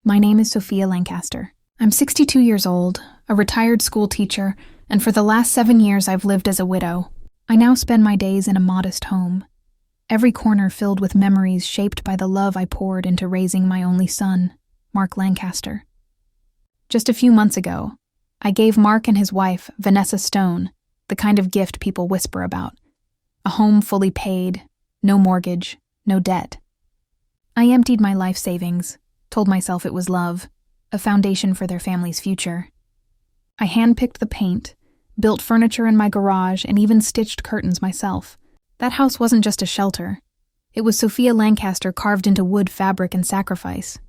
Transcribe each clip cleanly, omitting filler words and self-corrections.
My name is Sophia Lancaster. I'm 62 years old, a retired school teacher, and for the last 7 years I've lived as a widow. I now spend my days in a modest home, every corner filled with memories shaped by the love I poured into raising my only son, Mark Lancaster. Just a few months ago, I gave Mark and his wife, Vanessa Stone, the kind of gift people whisper about. A home fully paid, no mortgage, no debt. I emptied my life savings, told myself it was love, a foundation for their family's future. I handpicked the paint, built furniture in my garage, and even stitched curtains myself. That house wasn't just a shelter. It was Sophia Lancaster carved into wood, fabric, and sacrifice.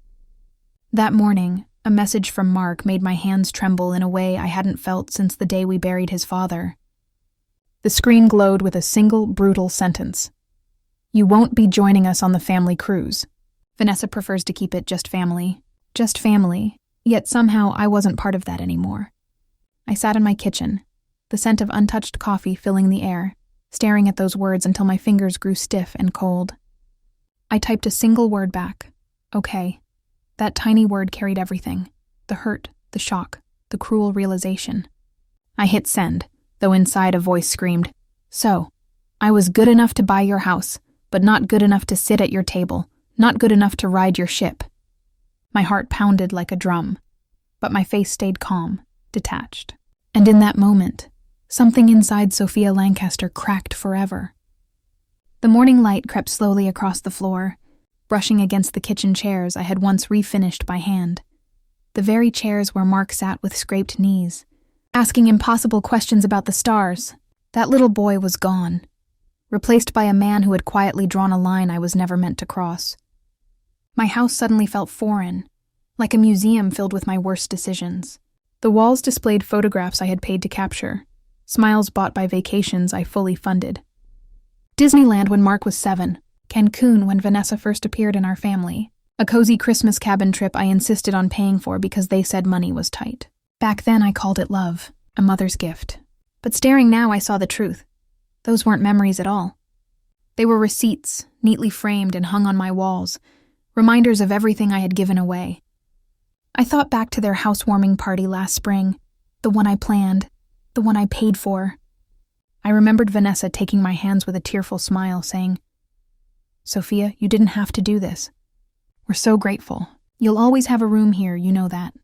That morning, a message from Mark made my hands tremble in a way I hadn't felt since the day we buried his father. The screen glowed with a single, brutal sentence. "You won't be joining us on the family cruise." Vanessa prefers to keep it just family, yet somehow I wasn't part of that anymore. I sat in my kitchen, the scent of untouched coffee filling the air, staring at those words until my fingers grew stiff and cold. I typed a single word back. Okay. That tiny word carried everything. The hurt, the shock, the cruel realization. I hit send, though inside a voice screamed, "So, I was good enough to buy your house, but not good enough to sit at your table, not good enough to ride your ship." My heart pounded like a drum, but my face stayed calm, detached. And in that moment, something inside Sophia Lancaster cracked forever. The morning light crept slowly across the floor, brushing against the kitchen chairs I had once refinished by hand. The very chairs where Mark sat with scraped knees, asking impossible questions about the stars. That little boy was gone, replaced by a man who had quietly drawn a line I was never meant to cross. My house suddenly felt foreign, like a museum filled with my worst decisions. The walls displayed photographs I had paid to capture, smiles bought by vacations I fully funded. Disneyland when Mark was 7, Cancun when Vanessa first appeared in our family, a cozy Christmas cabin trip I insisted on paying for because they said money was tight. Back then I called it love, a mother's gift. But staring now I saw the truth. Those weren't memories at all. They were receipts, neatly framed and hung on my walls, reminders of everything I had given away. I thought back to their housewarming party last spring, the one I planned, the one I paid for. I remembered Vanessa taking my hands with a tearful smile, saying, "Sophia, you didn't have to do this. We're so grateful. You'll always have a room here, you know that."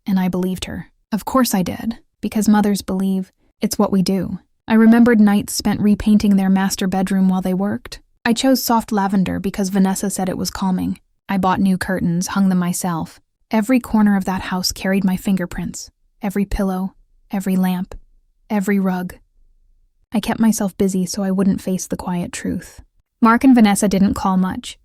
And I believed her. Of course I did, because mothers believe it's what we do. I remembered nights spent repainting their master bedroom while they worked. I chose soft lavender because Vanessa said it was calming. I bought new curtains, hung them myself. Every corner of that house carried my fingerprints. Every pillow, every lamp, every rug. I kept myself busy so I wouldn't face the quiet truth. Mark and Vanessa didn't call much.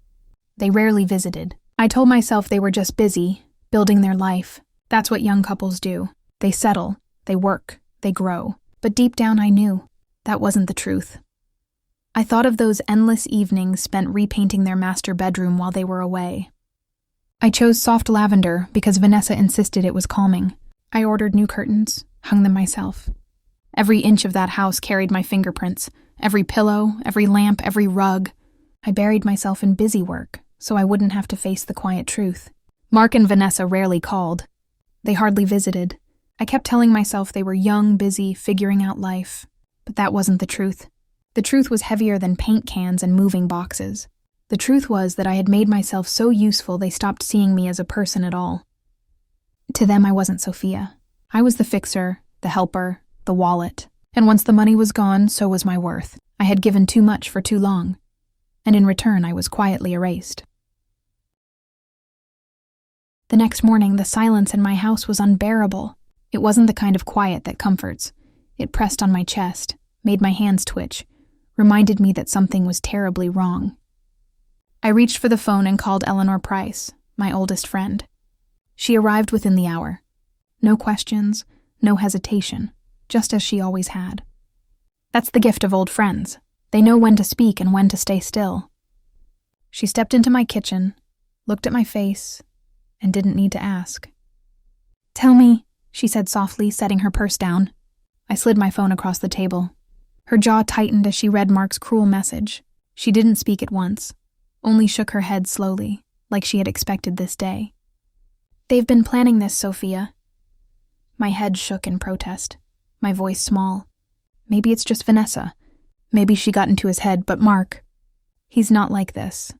They rarely visited. I told myself they were just busy, building their life. That's what young couples do. They settle, they work, they grow. But deep down I knew that wasn't the truth. I thought of those endless evenings spent repainting their master bedroom while they were away. I chose soft lavender because Vanessa insisted it was calming. I ordered new curtains, hung them myself. Every inch of that house carried my fingerprints. Every pillow, every lamp, every rug. I buried myself in busy work so I wouldn't have to face the quiet truth. Mark and Vanessa rarely called. They hardly visited. I kept telling myself they were young, busy, figuring out life. But that wasn't the truth. The truth was heavier than paint cans and moving boxes. The truth was that I had made myself so useful they stopped seeing me as a person at all. To them, I wasn't Sophia. I was the fixer, the helper, the wallet. And once the money was gone, so was my worth. I had given too much for too long. And in return, I was quietly erased. The next morning, the silence in my house was unbearable. It wasn't the kind of quiet that comforts. It pressed on my chest, made my hands twitch, reminded me that something was terribly wrong. I reached for the phone and called Eleanor Price, my oldest friend. She arrived within the hour. No questions, no hesitation, just as she always had. That's the gift of old friends. They know when to speak and when to stay still. She stepped into my kitchen, looked at my face, and didn't need to ask. "Tell me," she said softly, setting her purse down. I slid my phone across the table. Her jaw tightened as she read Mark's cruel message. She didn't speak at once, only shook her head slowly, like she had expected this day. They've been planning this, Sophia. My head shook in protest, my voice small. Maybe it's just Vanessa. Maybe she got into his head, but Mark, he's not like this.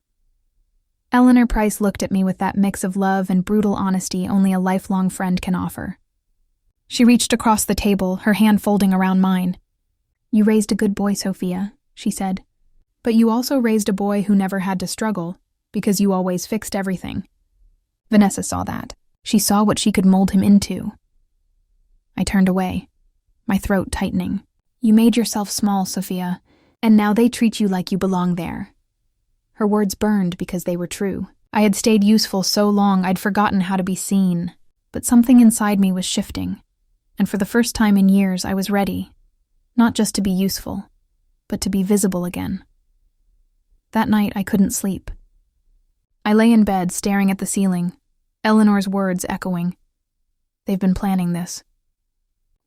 Eleanor Price looked at me with that mix of love and brutal honesty only a lifelong friend can offer. She reached across the table, her hand folding around mine. You raised a good boy, Sophia, she said. But you also raised a boy who never had to struggle, because you always fixed everything. Vanessa saw that. She saw what she could mold him into. I turned away, my throat tightening. You made yourself small, Sophia, and now they treat you like you belong there. Her words burned because they were true. I had stayed useful so long I'd forgotten how to be seen, but something inside me was shifting, and for the first time in years I was ready, not just to be useful, but to be visible again. That night I couldn't sleep. I lay in bed staring at the ceiling, Eleanor's words echoing. They've been planning this.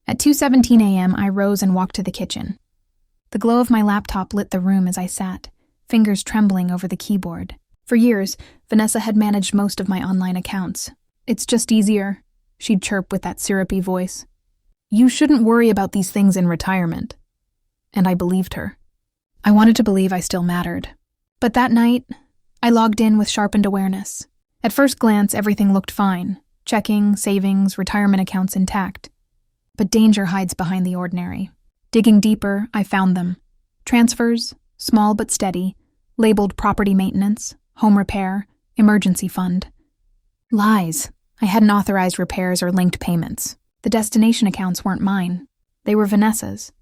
At 2:17 a.m. I rose and walked to the kitchen. The glow of my laptop lit the room as I sat, fingers trembling over the keyboard. For years, Vanessa had managed most of my online accounts. It's just easier, she'd chirp with that syrupy voice. You shouldn't worry about these things in retirement. And I believed her. I wanted to believe I still mattered. But that night, I logged in with sharpened awareness. At first glance, everything looked fine. Checking, savings, retirement accounts intact. But danger hides behind the ordinary. Digging deeper, I found them. Transfers, small but steady, labeled property maintenance, home repair, emergency fund. Lies. I hadn't authorized repairs or linked payments. The destination accounts weren't mine. They were Vanessa's.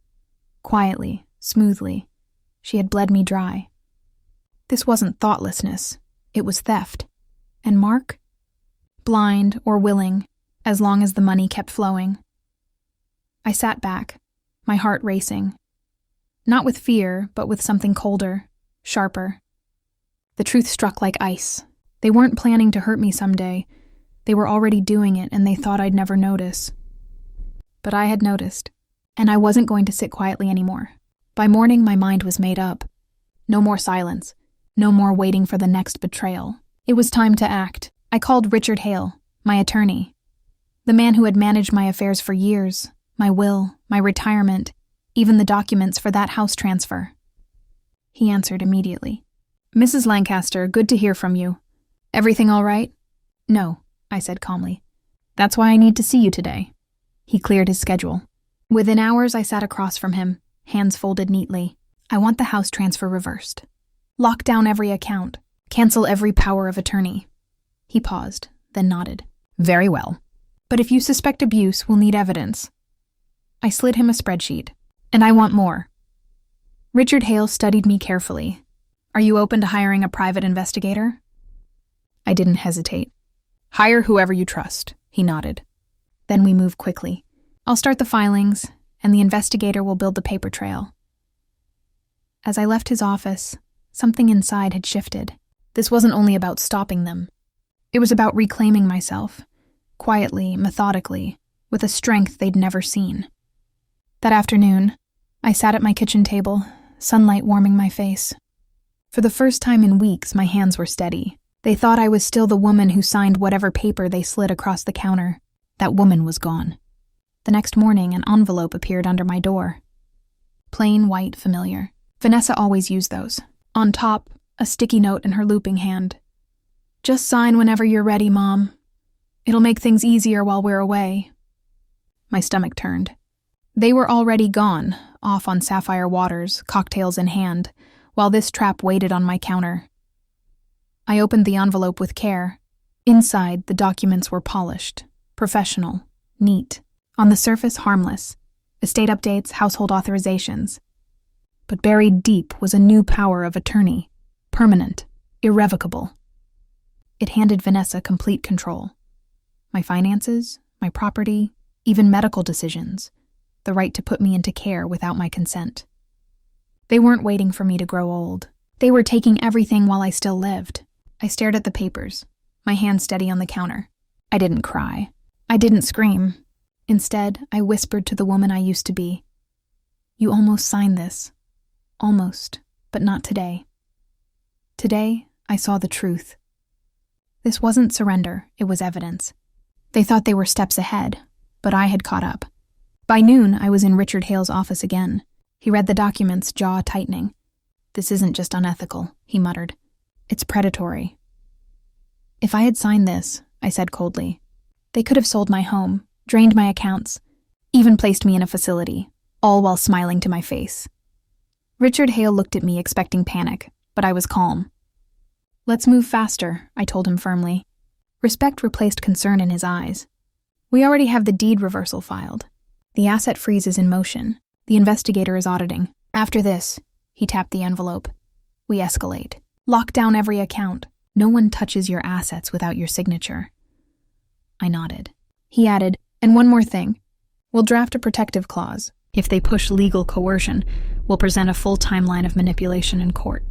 Quietly, smoothly, she had bled me dry. This wasn't thoughtlessness. It was theft. And Mark? Blind or willing, as long as the money kept flowing. I sat back, my heart racing. Not with fear, but with something colder, sharper. The truth struck like ice. They weren't planning to hurt me someday. They were already doing it, and they thought I'd never notice. But I had noticed, and I wasn't going to sit quietly anymore. By morning, my mind was made up. No more silence. No more waiting for the next betrayal. It was time to act. I called Richard Hale, my attorney. The man who had managed my affairs for years, my will, my retirement, even the documents for that house transfer. He answered immediately. Mrs. Lancaster, good to hear from you. Everything all right? No, I said calmly. That's why I need to see you today. He cleared his schedule. Within hours, I sat across from him, hands folded neatly. I want the house transfer reversed. Lock down every account. Cancel every power of attorney. He paused, then nodded. Very well. But if you suspect abuse, we'll need evidence. I slid him a spreadsheet. And I want more. Richard Hale studied me carefully. Are you open to hiring a private investigator? I didn't hesitate. Hire whoever you trust, he nodded. Then we moved quickly. I'll start the filings, and the investigator will build the paper trail. As I left his office, something inside had shifted. This wasn't only about stopping them. It was about reclaiming myself, quietly, methodically, with a strength they'd never seen. That afternoon, I sat at my kitchen table, sunlight warming my face. For the first time in weeks, my hands were steady. They thought I was still the woman who signed whatever paper they slid across the counter. That woman was gone. The next morning, an envelope appeared under my door. Plain, white, familiar. Vanessa always used those. On top, a sticky note in her looping hand. Just sign whenever you're ready, Mom. It'll make things easier while we're away. My stomach turned. They were already gone, off on sapphire waters, cocktails in hand, while this trap waited on my counter. I opened the envelope with care. Inside, the documents were polished, professional, neat. On the surface, harmless. Estate updates, household authorizations. But buried deep was a new power of attorney. Permanent, irrevocable. It handed Vanessa complete control. My finances, my property, even medical decisions. The right to put me into care without my consent. They weren't waiting for me to grow old. They were taking everything while I still lived. I stared at the papers, my hand steady on the counter. I didn't cry. I didn't scream. Instead, I whispered to the woman I used to be. You almost signed this. Almost, but not today. Today, I saw the truth. This wasn't surrender, it was evidence. They thought they were steps ahead, but I had caught up. By noon, I was in Richard Hale's office again. He read the documents, jaw tightening. "This isn't just unethical," he muttered. "It's predatory." "If I had signed this," I said coldly, "they could have sold my home, drained my accounts, even placed me in a facility, all while smiling to my face." Richard Hale looked at me expecting panic, but I was calm. "Let's move faster," I told him firmly. Respect replaced concern in his eyes. "We already have the deed reversal filed. The asset freeze is in motion. The investigator is auditing. After this," he tapped the envelope, "we escalate. Lock down every account. No one touches your assets without your signature." I nodded. He added, "And one more thing. We'll draft a protective clause. If they push legal coercion, we'll present a full timeline of manipulation in court."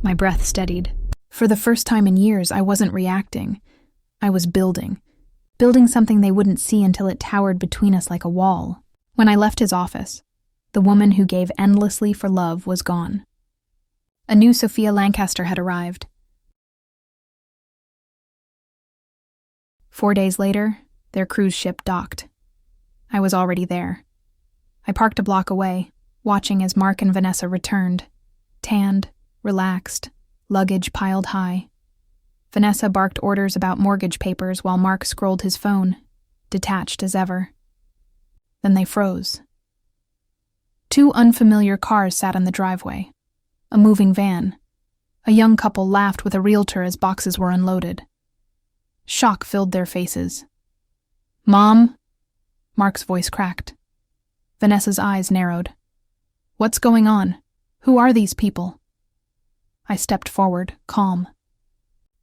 My breath steadied. For the first time in years, I wasn't reacting. I was building something they wouldn't see until it towered between us like a wall. When I left his office, the woman who gave endlessly for love was gone. A new Sophia Lancaster had arrived. 4 days later, their cruise ship docked. I was already there. I parked a block away, watching as Mark and Vanessa returned, tanned, relaxed, luggage piled high. Vanessa barked orders about mortgage papers while Mark scrolled his phone, detached as ever. Then they froze. 2 unfamiliar cars sat in the driveway. A moving van. A young couple laughed with a realtor as boxes were unloaded. Shock filled their faces. "Mom?" Mark's voice cracked. Vanessa's eyes narrowed. "What's going on? Who are these people?" I stepped forward, calm.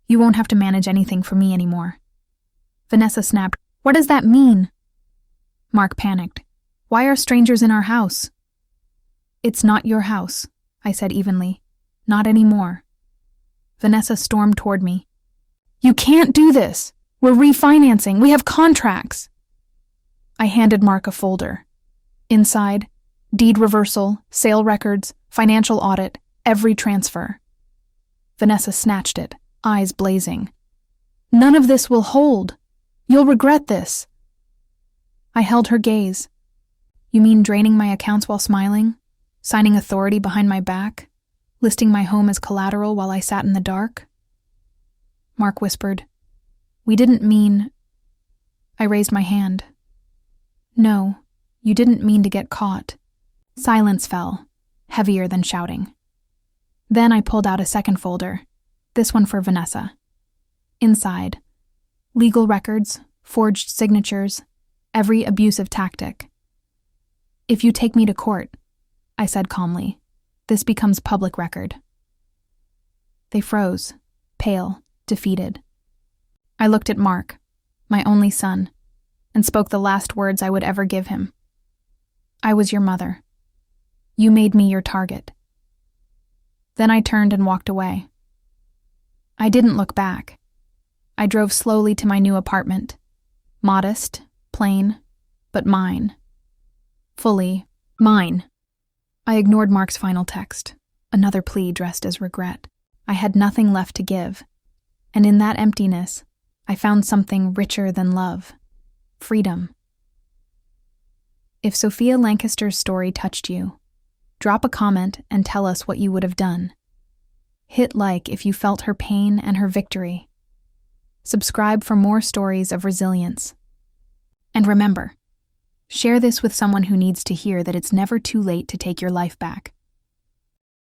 "You won't have to manage anything for me anymore." Vanessa snapped, "What does that mean?" Mark panicked. "Why are strangers in our house?" "It's not your house," I said evenly. "Not anymore." Vanessa stormed toward me. "You can't do this! We're refinancing! We have contracts!" I handed Mark a folder. Inside, deed reversal, sale records, financial audit, every transfer. Vanessa snatched it, eyes blazing. "None of this will hold. You'll regret this." I held her gaze. "You mean draining my accounts while smiling? Signing authority behind my back? Listing my home as collateral while I sat in the dark?" Mark whispered, "We didn't mean—" I raised my hand. "No, you didn't mean to get caught." Silence fell, heavier than shouting. Then I pulled out a second folder, this one for Vanessa. Inside, legal records, forged signatures, every abusive tactic. "If you take me to court," I said calmly, "this becomes public record." They froze, pale, defeated. I looked at Mark, my only son, and spoke the last words I would ever give him. "I was your mother. You made me your target." Then I turned and walked away. I didn't look back. I drove slowly to my new apartment. Modest, plain, but mine. Fully mine. I ignored Mark's final text, another plea dressed as regret. I had nothing left to give, and in that emptiness, I found something richer than love. Freedom. If Sophia Lancaster's story touched you, drop a comment and tell us what you would have done. Hit like if you felt her pain and her victory. Subscribe for more stories of resilience. And remember, share this with someone who needs to hear that it's never too late to take your life back.